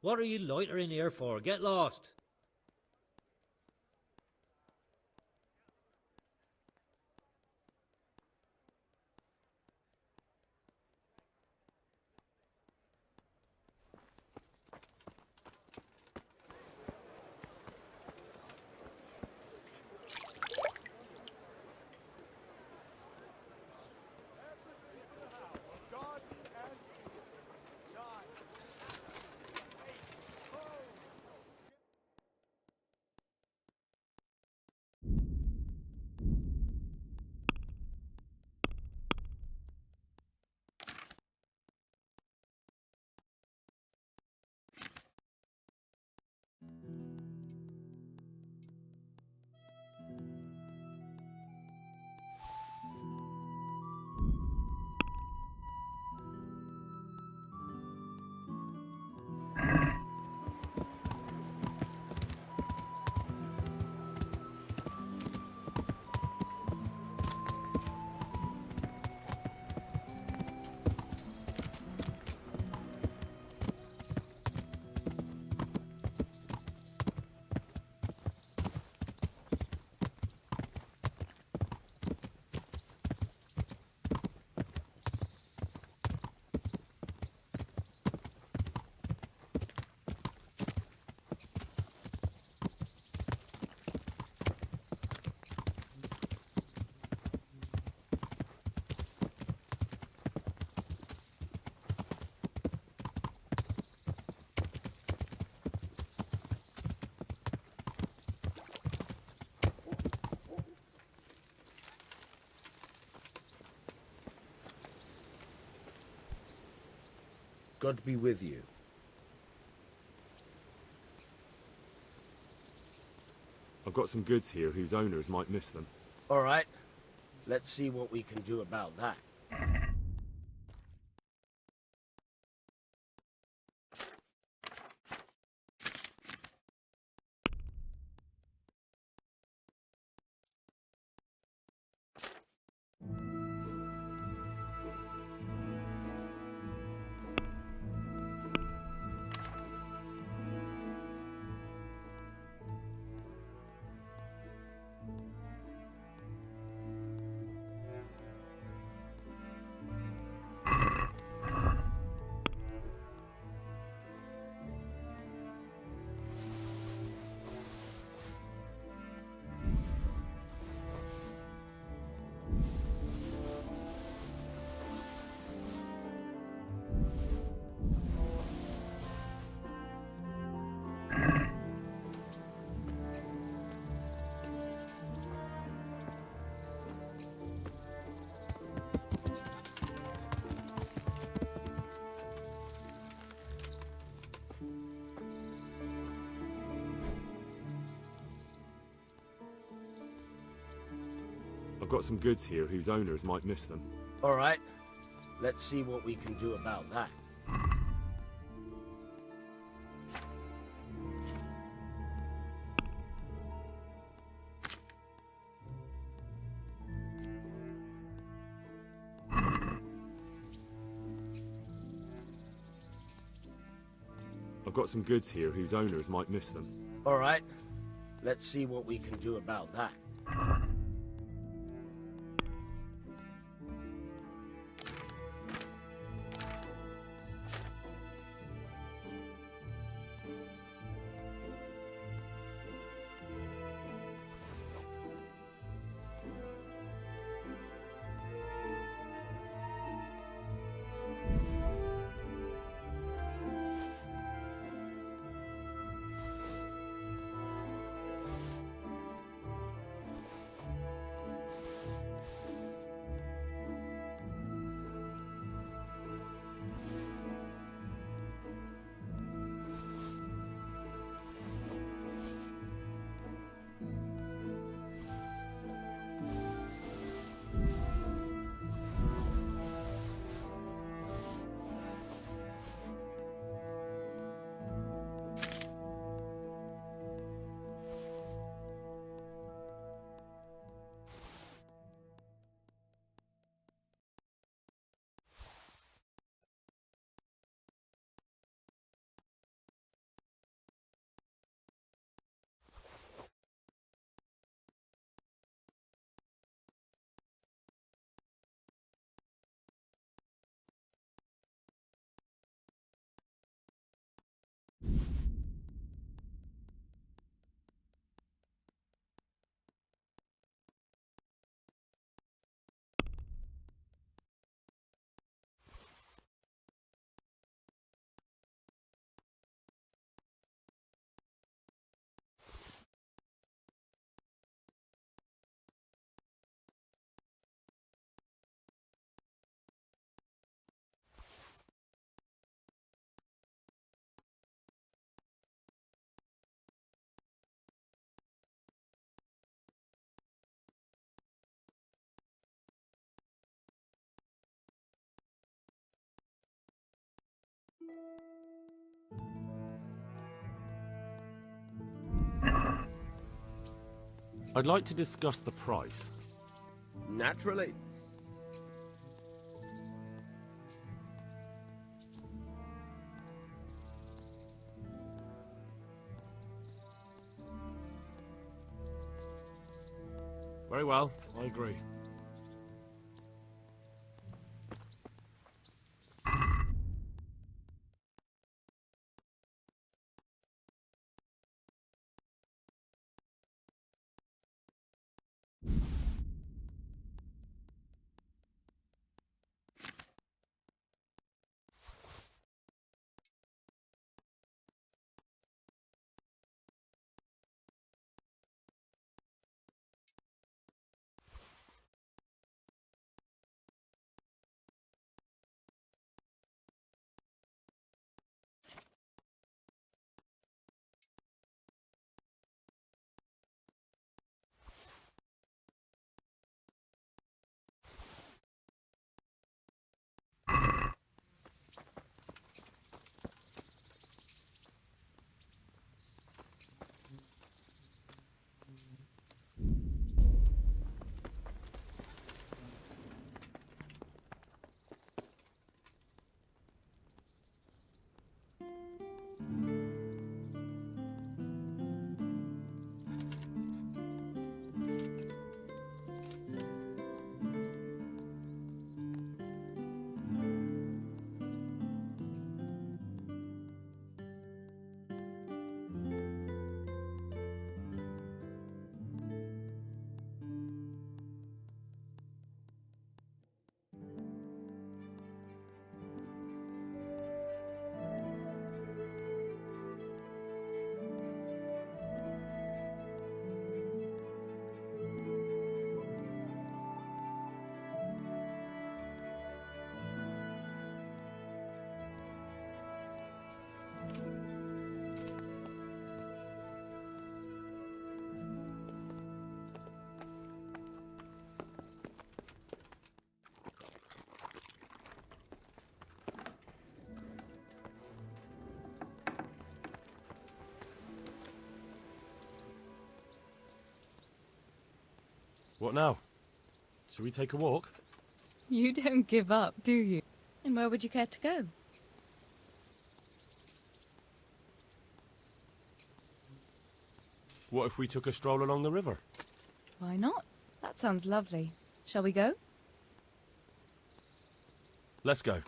What are you loitering here for? Get lost. God be with you. I've got some goods here whose owners might miss them. All right. Let's see what we can do about that. I've got some goods here whose owners might miss them. All right. Let's see what we can do about that. I've got some goods here whose owners might miss them. All right. Let's see what we can do about that. I'd like to discuss the price. Naturally. Very well, I agree. What now? Shall we take a walk? You don't give up, do you? And where would you care to go? What if we took a stroll along the river? Why not? That sounds lovely. Shall we go? Let's go.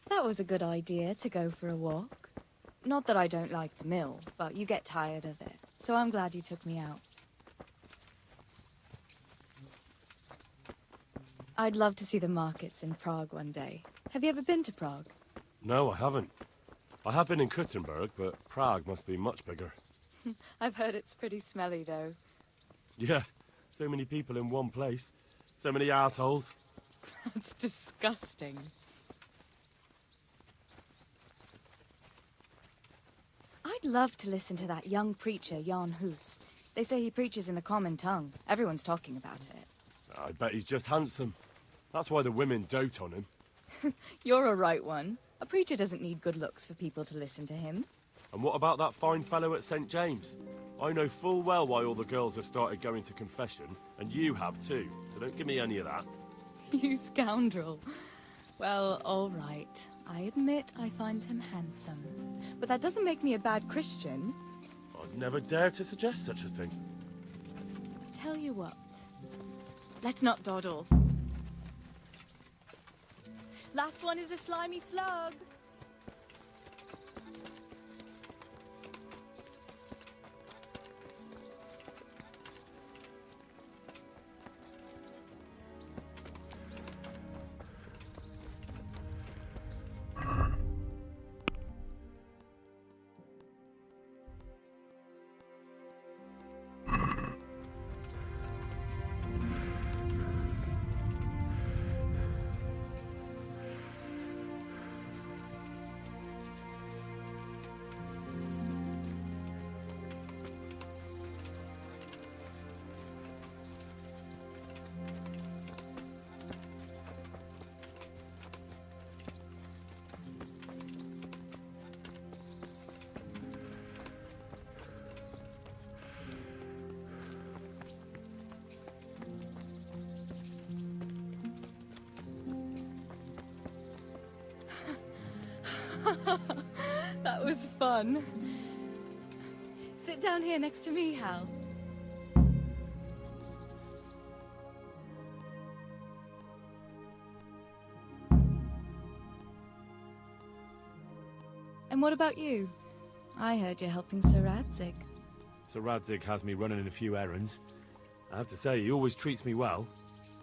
That was a good idea to go for a walk. Not that I don't like the mill, but you get tired of it. So I'm glad you took me out. I'd love to see the markets in Prague one day. Have you ever been to Prague? No, I haven't. I have been in Kuttenberg, but Prague must be much bigger. I've heard it's pretty smelly, though. Yeah, so many people in one place. So many assholes. That's disgusting. I'd love to listen to that young preacher, Jan Hus. They say he preaches in the common tongue. Everyone's talking about it. I bet he's just handsome. That's why the women dote on him. You're a right one. A preacher doesn't need good looks for people to listen to him. And what about that fine fellow at St. James? I know full well why all the girls have started going to confession, and you have too, so don't give me any of that. You scoundrel. Well, all right. I admit I find him handsome. But that doesn't make me a bad Christian. I'd never dare to suggest such a thing. Tell you what. Let's not dawdle. Last one is a slimy slug. That was fun. Sit down here next to me, Hal. And what about you? I heard you're helping Sir Radzig. Sir Radzig has me running a few errands. I have to say, he always treats me well.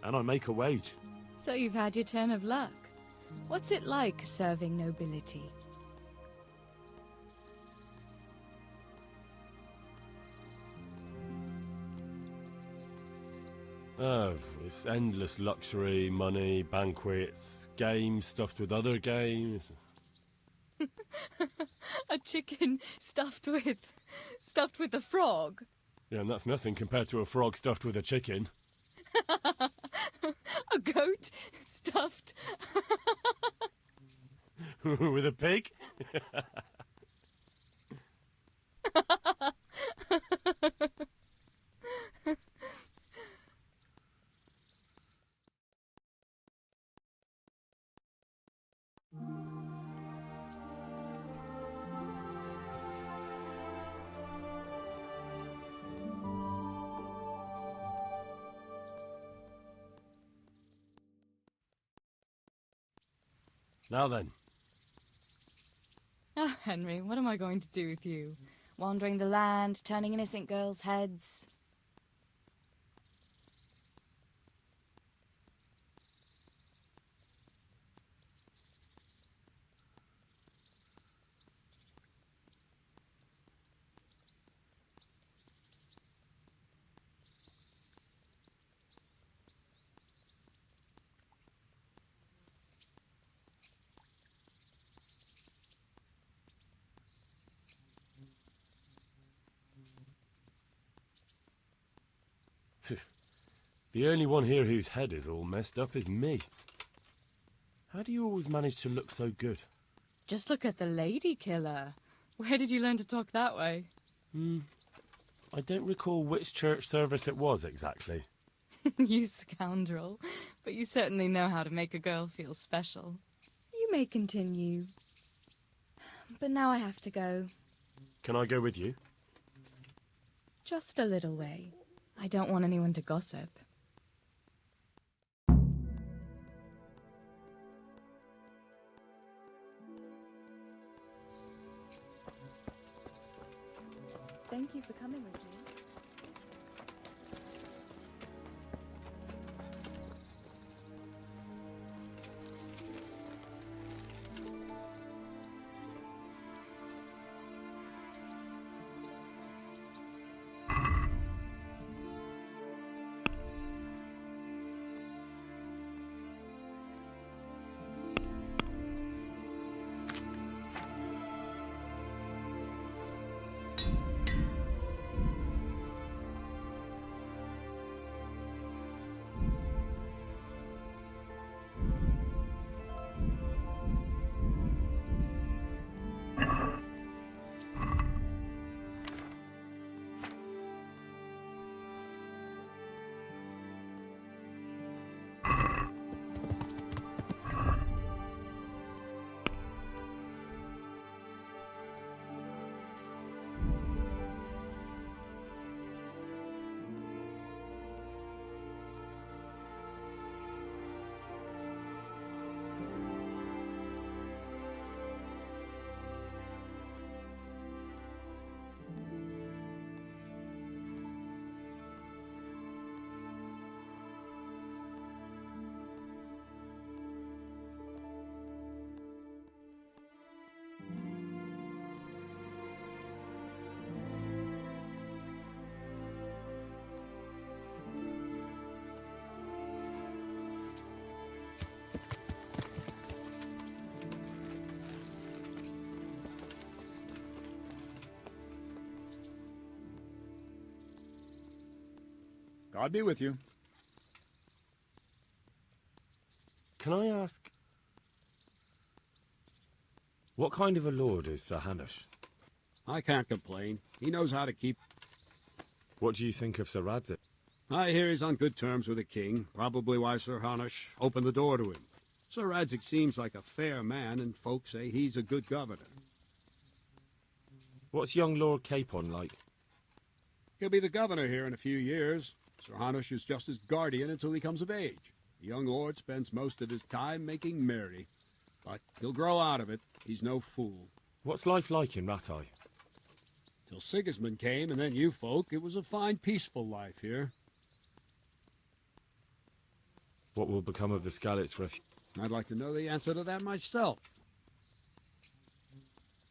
And I make a wage. So you've had your turn of luck. What's it like serving nobility? Oh, it's endless luxury, money, banquets, games stuffed with other games. A chicken stuffed with a frog? Yeah, and that's nothing compared to a frog stuffed with a chicken. A goat stuffed... With a pig? Now then. Oh, Henry, what am I going to do with you? Wandering the land, turning innocent girls' heads. The only one here whose head is all messed up is me. How do you always manage to look so good? Just look at the lady killer. Where did you learn to talk that way? I don't recall which church service it was exactly. You scoundrel. But you certainly know how to make a girl feel special. You may continue. But now I have to go. Can I go with you? Just a little way. I don't want anyone to gossip. Thank you for coming with me. God be with you. Can I ask... what kind of a lord is Sir Hanush? I can't complain. He knows how to keep... What do you think of Sir Radzig? I hear he's on good terms with the king, probably why Sir Hanush opened the door to him. Sir Radzig seems like a fair man, and folks say he's a good governor. What's young Lord Capon like? He'll be the governor here in a few years. Sir Hanush is just his guardian until he comes of age. The young lord spends most of his time making merry. But he'll grow out of it. He's no fool. What's life like in Rattay? Till Sigismund came, and then you folk, it was a fine, peaceful life here. What will become of the Skalitz refuge? I'd like to know the answer to that myself.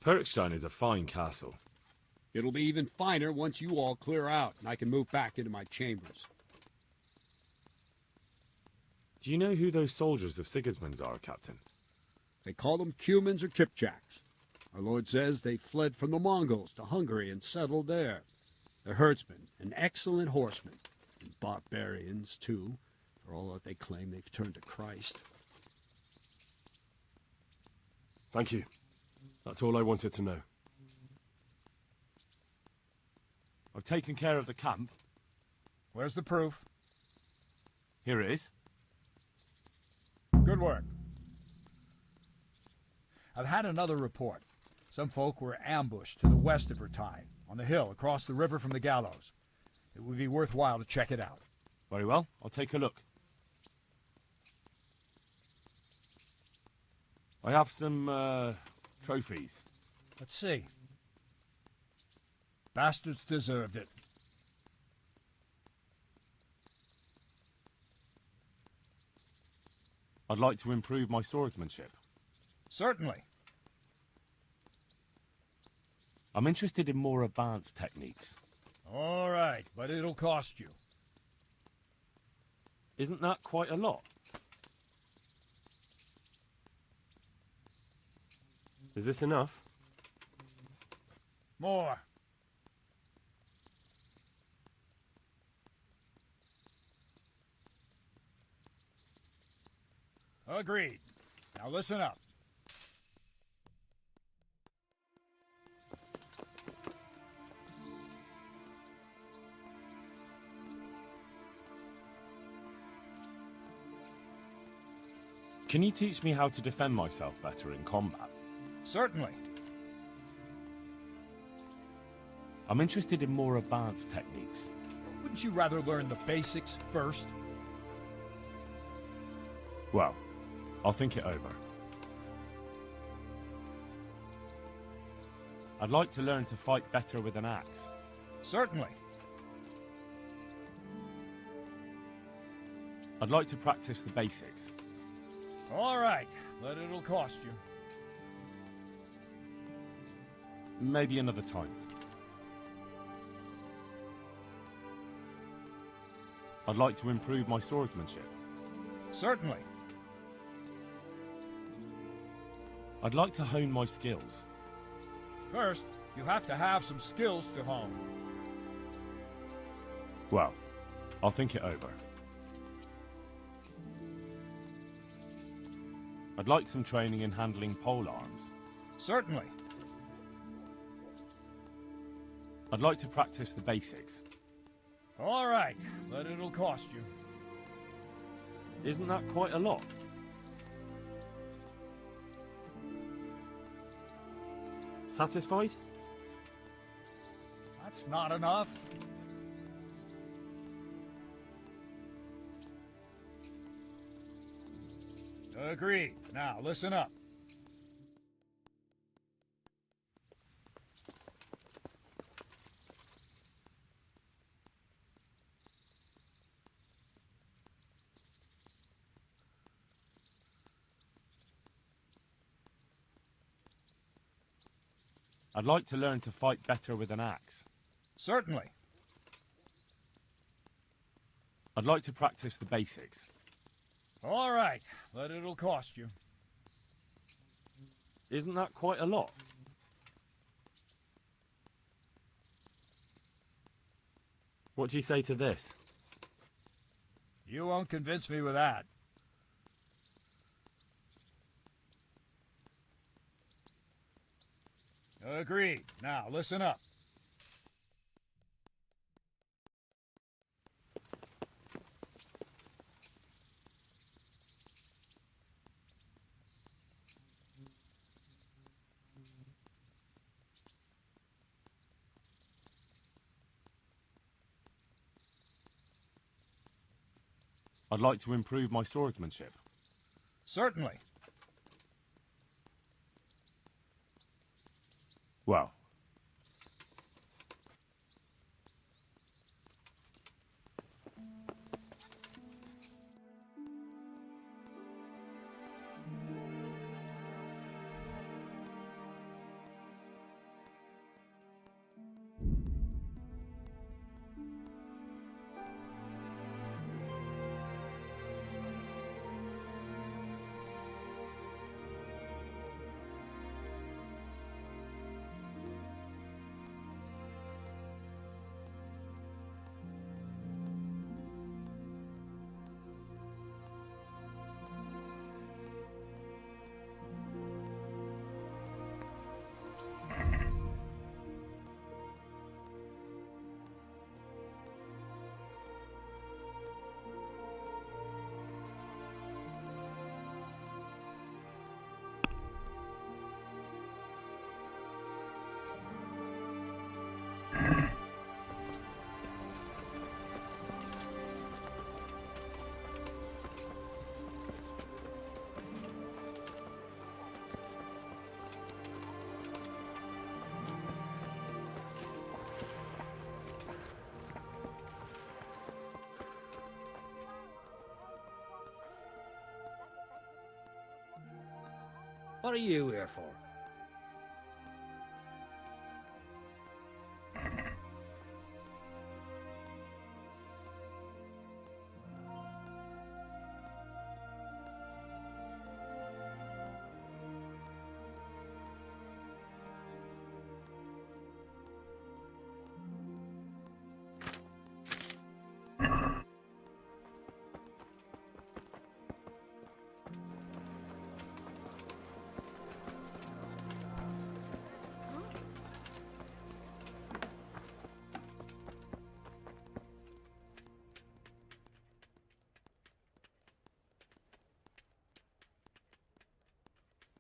Perkstein is a fine castle. It'll be even finer once you all clear out, and I can move back into my chambers. Do you know who those soldiers of Sigismund's are, Captain? They call them Cumans or Kipchaks. Our lord says they fled from the Mongols to Hungary and settled there. They're herdsmen and excellent horsemen, and barbarians, too, for all that they claim they've turned to Christ. Thank you. That's all I wanted to know. I've taken care of the camp. Where's the proof? Here it is. Good work. I've had another report. Some folk were ambushed to the west of Rattay, on the hill across the river from the gallows. It would be worthwhile to check it out. Very well, I'll take a look. I have some, trophies. Let's see. Bastards deserved it. I'd like to improve my swordsmanship. Certainly. I'm interested in more advanced techniques. All right, but it'll cost you. Isn't that quite a lot? Is this enough? More. Agreed. Now listen up. Can you teach me how to defend myself better in combat? Certainly. I'm interested in more advanced techniques. Wouldn't you rather learn the basics first? Well, I'll think it over. I'd like to learn to fight better with an axe. Certainly. I'd like to practice the basics. All right, but it'll cost you. Maybe another time. I'd like to improve my swordsmanship. Certainly. I'd like to hone my skills. First, you have to have some skills to hone. Well, I'll think it over. I'd like some training in handling pole arms. Certainly. I'd like to practice the basics. All right, but it'll cost you. Isn't that quite a lot? Satisfied? That's not enough. Agreed. Now, listen up. I'd like to learn to fight better with an axe. Certainly. I'd like to practice the basics. All right, but it'll cost you. Isn't that quite a lot? What do you say to this? You won't convince me with that. Agreed. Now, listen up. I'd like to improve my swordsmanship. Certainly. Well, What are you here for?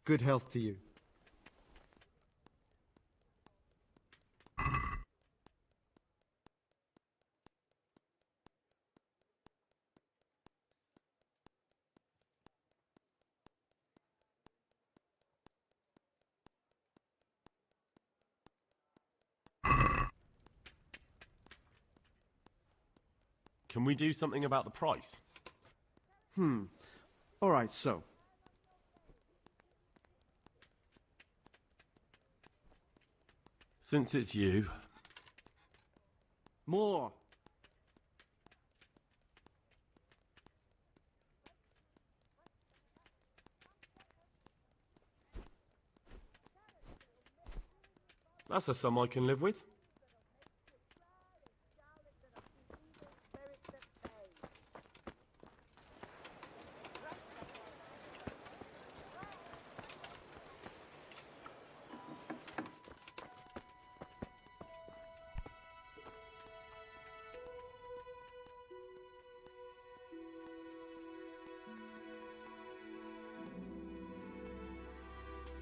Good health to you. can we do something about the price? All right, so. Since it's you, More. that's a sum I can live with.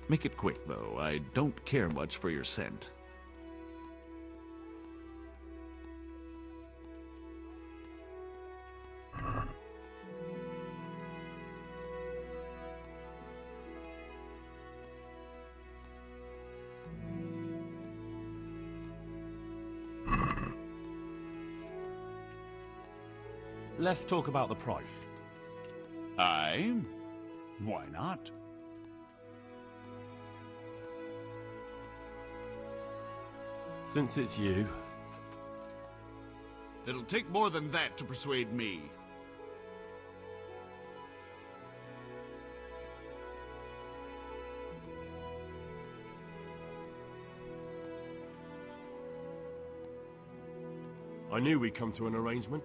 Make it quick, though. I don't care much for your scent. Let's talk about the price. Aye? Why not? Since it's you, It'll take more than that to persuade me. I knew we'd come to an arrangement.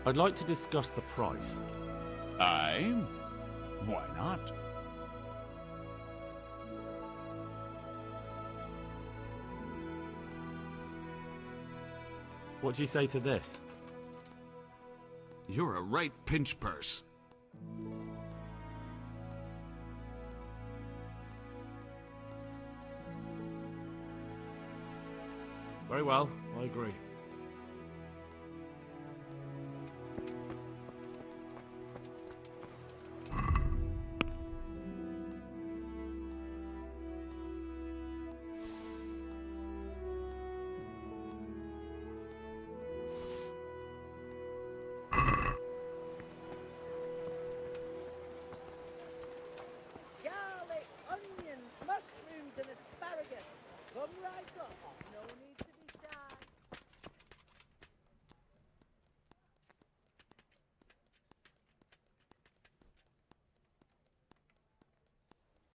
I'd like to discuss the price. Aye? Why not? What do you say to this? You're a right pinch purse. Very well, I agree.